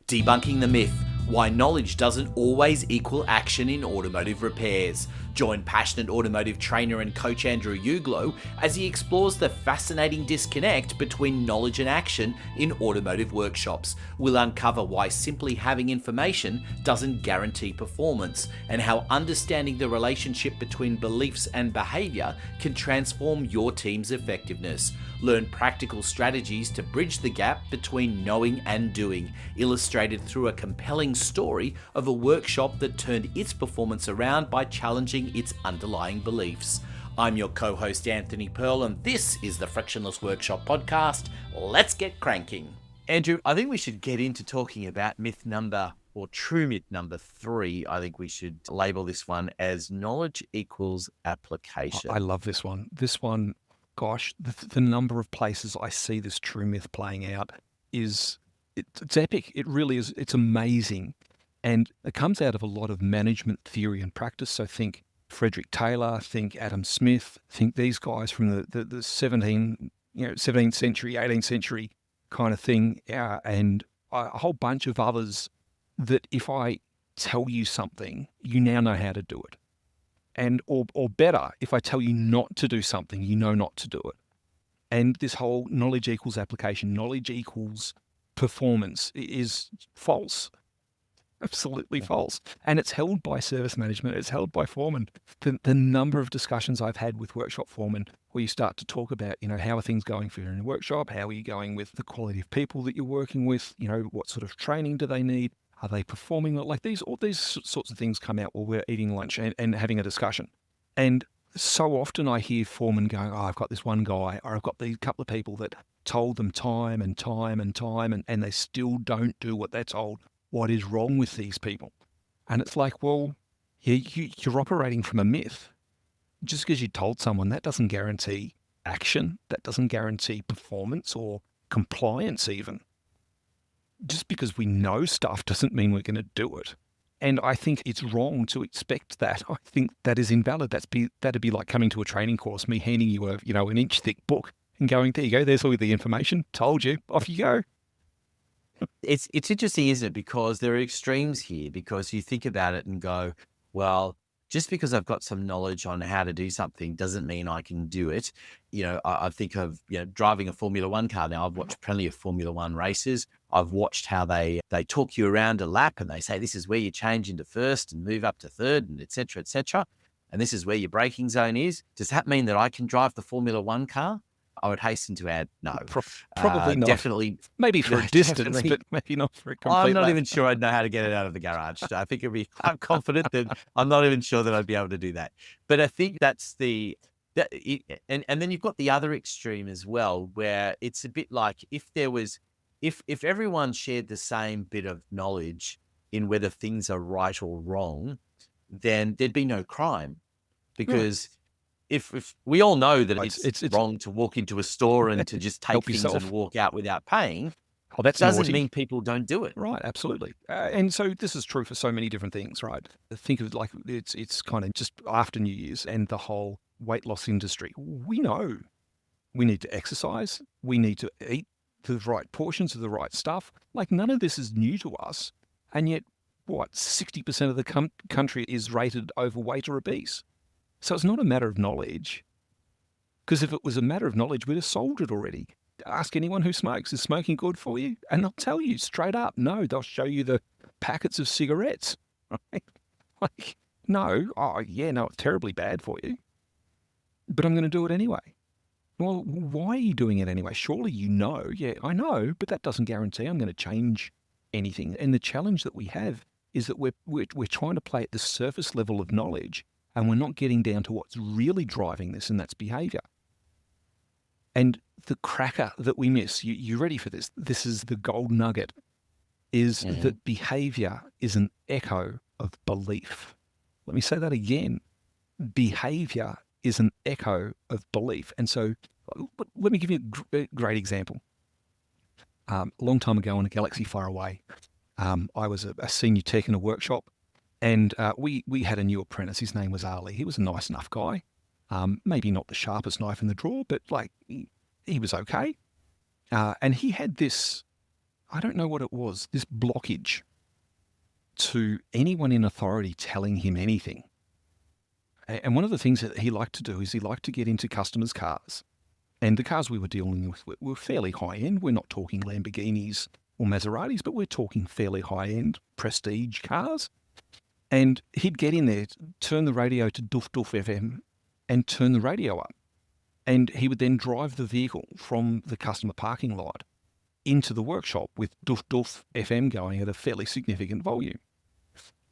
Debunking the myth, why knowledge doesn't always equal action in automotive repairs. Join passionate automotive trainer and coach Andrew Uglow as he explores the fascinating disconnect between knowledge and action in automotive workshops. We'll uncover why simply having information doesn't guarantee performance, and how understanding the relationship between beliefs and behaviour can transform your team's effectiveness. Learn practical strategies to bridge the gap between knowing and doing, illustrated through a compelling story of a workshop that turned its performance around by challenging its underlying beliefs. I'm your co-host Anthony Pearl, and this is the Frictionless Workshop Podcast. Let's get cranking. Andrew, I think we should get into talking about true myth number 3. I think we should label this one as knowledge equals application. I love this one. Gosh, the number of places I see this true myth playing out it's epic. It really is. It's amazing. And it comes out of a lot of management theory and practice. So think Frederick Taylor, think Adam Smith, think these guys from the 17th century, 18th century kind of thing, and a whole bunch of others that if I tell you something, you now know how to do it. And or better, if I tell you not to do something, you know not to do it. And this whole knowledge equals application, knowledge equals performance is false. Absolutely false. And it's held by service management. It's held by foremen. The number of discussions I've had with workshop foremen where you start to talk about, how are things going for you in a workshop? How are you going with the quality of people that you're working with? What sort of training do they need? Are they performing? Like all these sorts of things come out while we're eating lunch and having a discussion. And so often I hear foremen going, I've got this one guy, or I've got these couple of people that told them time and time and time, and they still don't do what they're told. What is wrong with these people? And it's like, well, you're operating from a myth. Just because you told someone, that doesn't guarantee action. That doesn't guarantee performance or compliance even. Just because we know stuff doesn't mean we're going to do it. And I think it's wrong to expect that. I think that is invalid. That'd be like coming to a training course, me handing you an inch thick book and going, there you go, there's all the information, told you, off you go. It's interesting, isn't it? Because there are extremes here, because you think about it and go, well, just because I've got some knowledge on how to do something doesn't mean I can do it. I think of, driving a Formula One car now. I've watched plenty of Formula One races. I've watched how they talk you around a lap and they say, this is where you change into first and move up to third and et cetera, et cetera. And this is where your braking zone is. Does that mean that I can drive the Formula One car? I would hasten to add, no. Probably not. Definitely. Maybe for a distance, but maybe not for a complete I'm not lap. even sure I'd know how to get it out of the garage. I think I'm confident that I'm not even sure that I'd be able to do that. But I think that's and then you've got the other extreme as well, where it's a bit like if everyone shared the same bit of knowledge in whether things are right or wrong, then there'd be no crime. Because if we all know that it's wrong to walk into a store and to just take things and walk out without paying, that doesn't mean people don't do it. Right, absolutely. And so this is true for so many different things, right? Think of it like it's kind of just after New Year's and the whole weight loss industry. We know we need to exercise. We need to eat the right portions of the right stuff. Like none of this is new to us. And yet, 60% of the country is rated overweight or obese. So it's not a matter of knowledge, because if it was a matter of knowledge, we'd have solved it already. Ask anyone who smokes, is smoking good for you? And they'll tell you straight up, no, they'll show you the packets of cigarettes, right? Like, no, it's terribly bad for you, but I'm going to do it anyway. Well, why are you doing it anyway? Surely you know. Yeah, I know, but that doesn't guarantee I'm going to change anything. And the challenge that we have is that we're trying to play at the surface level of knowledge, and we're not getting down to what's really driving this, and that's behaviour. And the cracker that we miss, you ready for this? This is the gold nugget, is that behaviour is an echo of belief. Let me say that again. Behaviour is an echo of belief. And so let me give you a great example. A long time ago in a galaxy far away, I was a senior tech in a workshop. And we had a new apprentice. His name was Ali. He was a nice enough guy. Maybe not the sharpest knife in the drawer, but he was okay. And he had this I don't know what it was, this blockage to anyone in authority telling him anything. And one of the things that he liked to do is he liked to get into customers' cars. And the cars we were dealing with were fairly high-end. We're not talking Lamborghinis or Maseratis, but we're talking fairly high-end prestige cars. And he'd get in there, turn the radio to Doof Doof FM and turn the radio up. And he would then drive the vehicle from the customer parking lot into the workshop with Doof Doof FM going at a fairly significant volume.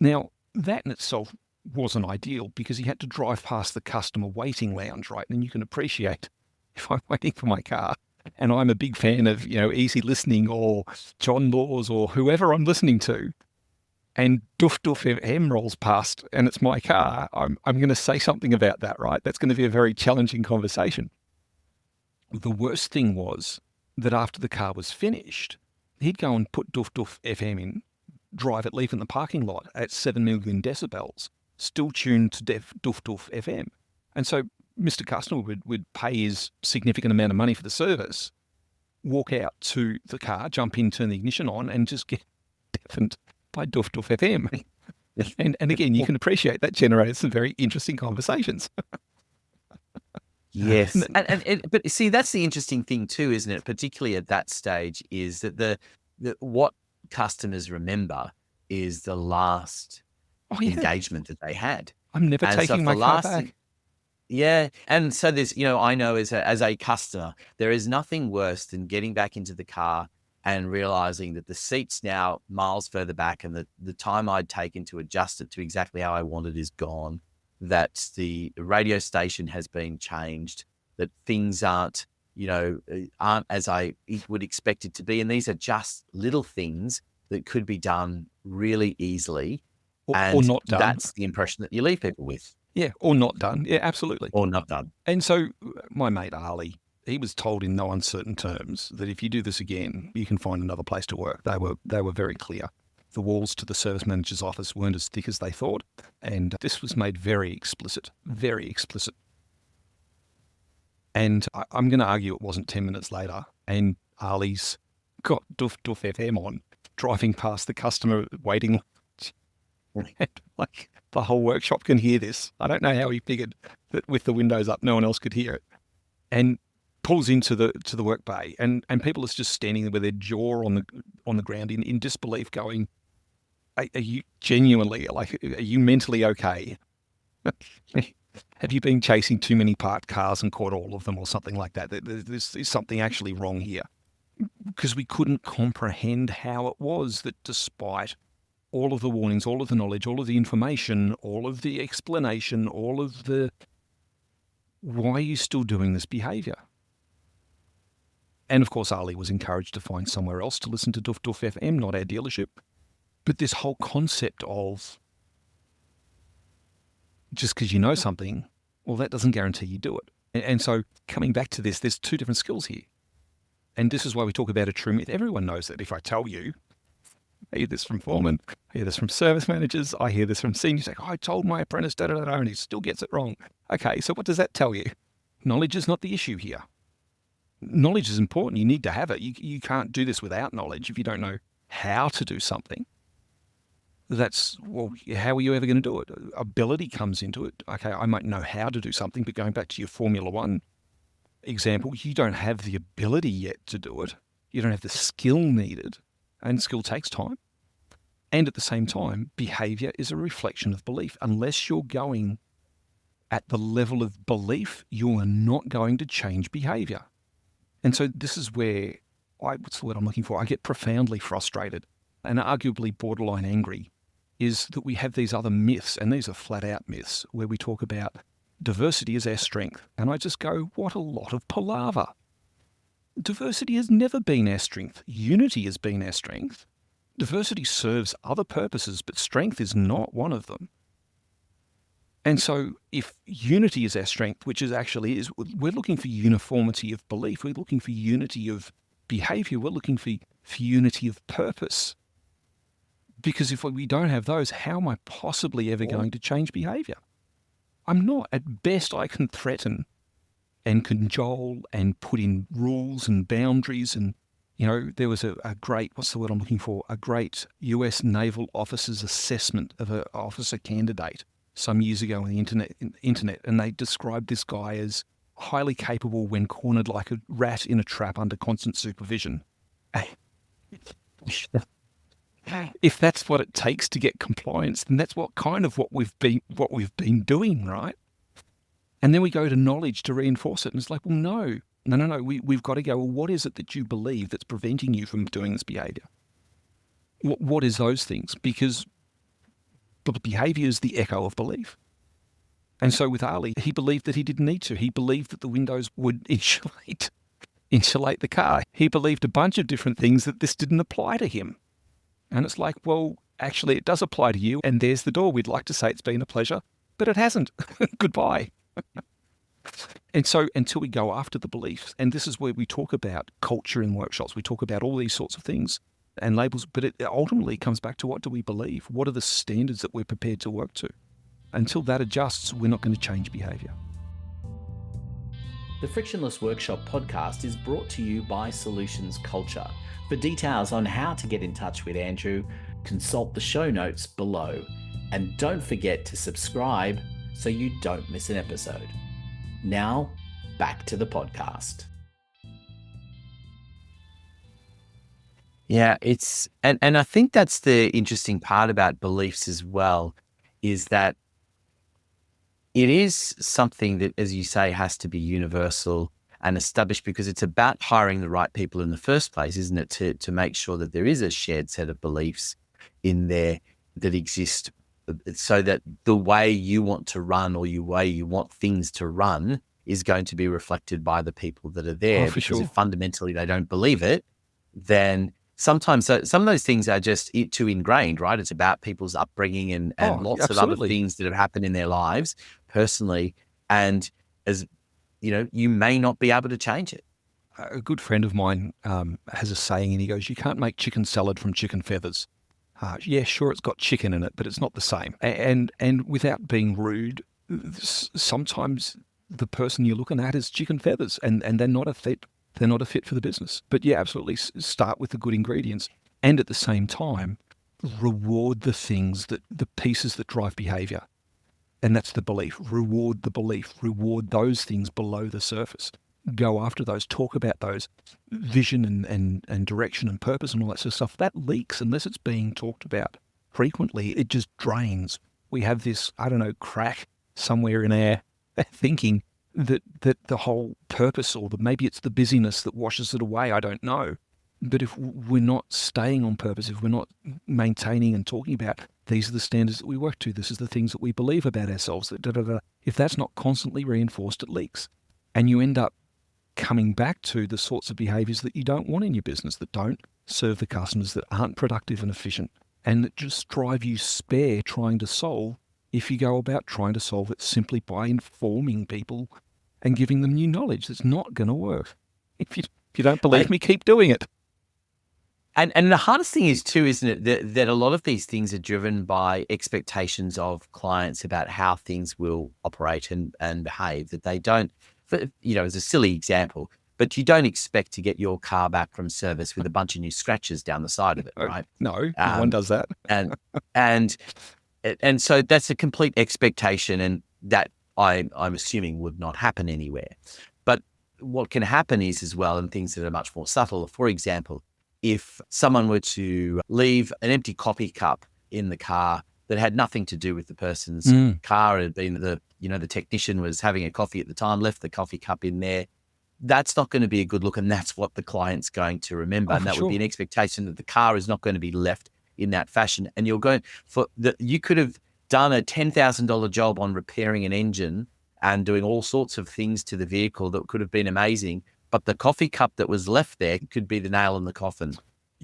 Now, that in itself wasn't ideal because he had to drive past the customer waiting lounge, right? And you can appreciate if I'm waiting for my car and I'm a big fan of, Easy Listening or John Laws or whoever I'm listening to, and Doof Doof FM rolls past and it's my car, I'm going to say something about that, right? That's going to be a very challenging conversation. The worst thing was that after the car was finished, he'd go and put Doof Doof FM in, drive it, leave in the parking lot at 7 million decibels, still tuned to Doof Doof FM. And so Mr. Customer would pay his significant amount of money for the service, walk out to the car, jump in, turn the ignition on, and just get deafened by Doof Doof FM. And again, you can appreciate that generated some very interesting conversations. Yes. But see, that's the interesting thing too, isn't it? Particularly at that stage, is that the what customers remember is the last engagement that they had. I'm never taking my car back. Yeah. And so there's, I know as a customer, there is nothing worse than getting back into the car and realizing that the seat's now miles further back and the time I'd taken to adjust it to exactly how I want it is gone, that the radio station has been changed, that things aren't as I would expect it to be. And these are just little things that could be done really easily. Or not done. That's the impression that you leave people with. Yeah, or not done. Yeah, absolutely. Or not done. And so my mate Ali, he was told in no uncertain terms that if you do this again, you can find another place to work. They were very clear. The walls to the service manager's office weren't as thick as they thought, and this was made very explicit, very explicit. And I'm going to argue it wasn't 10 minutes later, and Ali's got Doof Doof FM on, driving past the customer waiting. And like the whole workshop can hear this. I don't know how he figured that with the windows up, no one else could hear it. And pulls into the work bay, and people are just standing there with their jaw on the ground in disbelief, going, "Are you genuinely are you mentally okay? Have you been chasing too many parked cars and caught all of them, or something like that? There's something actually wrong here." Because we couldn't comprehend how it was that despite all of the warnings, all of the knowledge, all of the information, all of the explanation, all of the, why are you still doing this behaviour? And of course, Ali was encouraged to find somewhere else to listen to Doof Doof FM, not our dealership. But this whole concept of just because you know something, well, that doesn't guarantee you do it. And so coming back to this, there's two different skills here. And this is why we talk about a true myth. Everyone knows that if I tell you, I hear this from foremen, I hear this from service managers, I hear this from seniors, like, I told my apprentice, and he still gets it wrong. Okay, so what does that tell you? Knowledge is not the issue here. Knowledge is important. You need to have it. You can't do this without knowledge if you don't know how to do something. How are you ever going to do it? Ability comes into it. Okay, I might know how to do something, but going back to your Formula One example, you don't have the ability yet to do it. You don't have the skill needed, and skill takes time. And at the same time, behaviour is a reflection of belief. Unless you're going at the level of belief, you are not going to change behaviour. And so this is where what's the word I'm looking for? I get profoundly frustrated and arguably borderline angry, is that we have these other myths, and these are flat out myths, where we talk about diversity is our strength. And I just go, what a lot of palaver. Diversity has never been our strength. Unity has been our strength. Diversity serves other purposes, but strength is not one of them. And so if unity is our strength, which we're looking for uniformity of belief, we're looking for unity of behaviour, we're looking for unity of purpose. Because if we don't have those, how am I possibly ever going to change behaviour? I'm not. At best, I can threaten and cajole and put in rules and boundaries and There was a great, what's the word I'm looking for? A great US naval officer's assessment of an officer candidate some years ago on the internet, and they described this guy as highly capable when cornered like a rat in a trap under constant supervision. If that's what it takes to get compliance, then that's what we've been doing, right? And then we go to knowledge to reinforce it, and it's like, well, no. We've got to go, well, what is it that you believe that's preventing you from doing this behaviour? What is those things? Because behaviour is the echo of belief. And so with Ali, he believed that he didn't need to. He believed that the windows would insulate the car. He believed a bunch of different things that this didn't apply to him. And it's like, well, actually, it does apply to you. And there's the door. We'd like to say it's been a pleasure, but it hasn't. Goodbye. And so until we go after the beliefs, and this is where we talk about culture in workshops, we talk about all these sorts of things and labels, but it ultimately comes back to what do we believe? What are the standards that we're prepared to work to? Until that adjusts, we're not going to change behaviour. The Frictionless Workshop podcast is brought to you by Solutions Culture. For details on how to get in touch with Andrew, consult the show notes below. And don't forget to subscribe so you don't miss an episode. Now, back to the podcast. Yeah, and I think that's the interesting part about beliefs as well, is that it is something that, as you say, has to be universal and established, because it's about hiring the right people in the first place, isn't it? To make sure that there is a shared set of beliefs in there that exist, so that the way you want to run or the way you want things to run is going to be reflected by the people that are there. For because sure. if fundamentally they don't believe it, then sometimes some of those things are just too ingrained, right? It's about people's upbringing and lots of other things that have happened in their lives personally. And as you know, you may not be able to change it. A good friend of mine has a saying, and he goes, you can't make chicken salad from chicken feathers. Yeah, sure, it's got chicken in it, but it's not the same. And without being rude, sometimes the person you're looking at is chicken feathers, and they're not a fit. They're not a fit for the business. But yeah, absolutely, start with the good ingredients, and at the same time, reward the things the pieces that drive behaviour, and that's the belief. Reward the belief. Reward those things below the surface. Go after those. Talk about those. Vision and direction and purpose and all that sort of stuff. That leaks unless it's being talked about frequently. It just drains. We have this, crack somewhere in our thinking that the whole purpose, or maybe it's the busyness that washes it away. I don't know. But if we're not staying on purpose, if we're not maintaining and talking about these are the standards that we work to, this is the things that we believe about ourselves, if that's not constantly reinforced, it leaks. And you end up coming back to the sorts of behaviours that you don't want in your business, that don't serve the customers, that aren't productive and efficient, and that just drive you spare trying to solve, if you go about trying to solve it simply by informing people and giving them new knowledge. That's not going to work. If you don't believe me, keep doing it. And the hardest thing is too, isn't it, that a lot of these things are driven by expectations of clients about how things will operate and behave, that they don't, as a silly example, but you don't expect to get your car back from service with a bunch of new scratches down the side of it, right? No one does that. And so that's a complete expectation, and that I'm assuming would not happen anywhere. But what can happen is as well, and things that are much more subtle, for example, if someone were to leave an empty coffee cup in the car that had nothing to do with the person's car, it had been the technician was having a coffee at the time, left the coffee cup in there, that's not going to be a good look, and that's what the client's going to remember. And that would be an expectation that the car is not going to be left in that fashion. And you're going you could have done a $10,000 job on repairing an engine and doing all sorts of things to the vehicle that could have been amazing, but the coffee cup that was left there could be the nail in the coffin.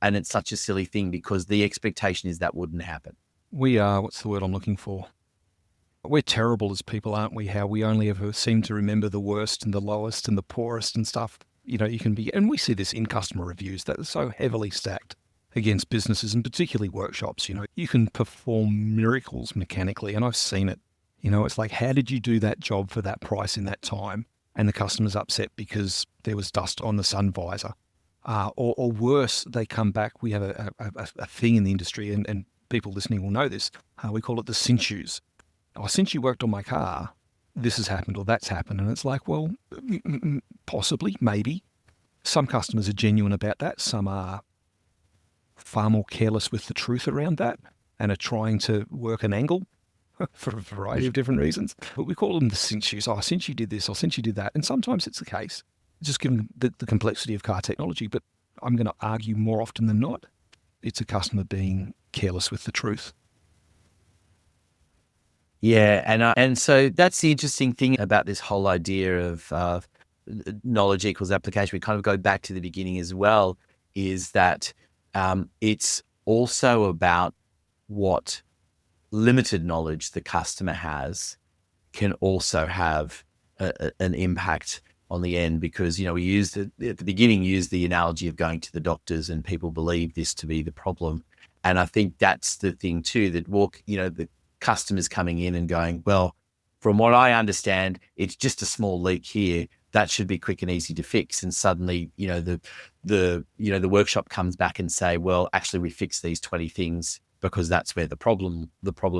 And it's such a silly thing because the expectation is that wouldn't happen. We are, what's the word I'm looking for? We're terrible as people, aren't we? How we only ever seem to remember the worst and the lowest and the poorest and stuff. You can be, and we see this in customer reviews that are so heavily stacked against businesses and particularly workshops. You can perform miracles mechanically, and I've seen it. It's like, how did you do that job for that price in that time? And the customer's upset because there was dust on the sun visor. or worse, they come back. We have a thing in the industry, and people listening will know this. We call it the since-yous. Oh, since you worked on my car, this has happened or that's happened. And it's like, well, possibly, maybe. Some customers are genuine about that. Some are far more careless with the truth around that and are trying to work an angle for a variety of different reasons. But we call them the since-yous. Oh, since you did this or since you did that. And sometimes it's the case, just given the complexity of car technology. But I'm going to argue more often than not, it's a customer being careless with the truth. Yeah, and so that's the interesting thing about this whole idea of knowledge equals application. We kind of go back to the beginning as well, is that it's also about what limited knowledge the customer has can also have an impact on the end, because, we used at the beginning, used the analogy of going to the doctors and people believe this to be the problem. And I think that's the thing too, that the customers coming in and going, well, from what I understand, it's just a small leak here. That should be quick and easy to fix. And suddenly, the workshop comes back and say, well, actually, we fixed these 20 things because that's where the problem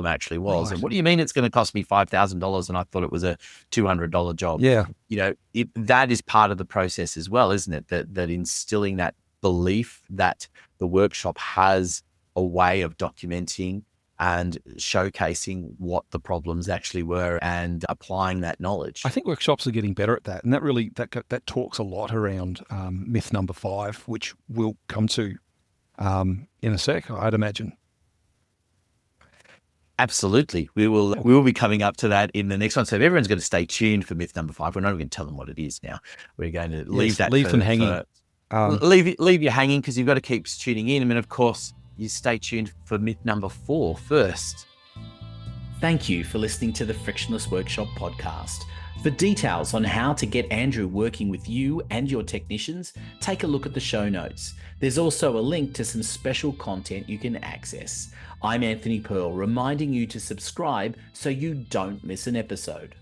actually was. Right. And what do you mean it's going to cost me $5,000 and I thought it was a $200 job? Yeah. That is part of the process as well, isn't it? That instilling that belief that the workshop has a way of documenting and showcasing what the problems actually were and applying that knowledge. I think workshops are getting better at that, and that talks a lot around myth number 5, which we'll come to in a sec, I'd imagine. Absolutely. We will be coming up to that in the next one. So everyone's going to stay tuned for myth number 5. We're not even going to tell them what it is now. We're going to leave them hanging. Leave you hanging, because you've got to keep tuning in. I mean, of course, you stay tuned for myth number 4 first. Thank you for listening to the Frictionless Workshop podcast. For details on how to get Andrew working with you and your technicians, take a look at the show notes. There's also a link to some special content you can access. I'm Anthony Pearl, reminding you to subscribe so you don't miss an episode.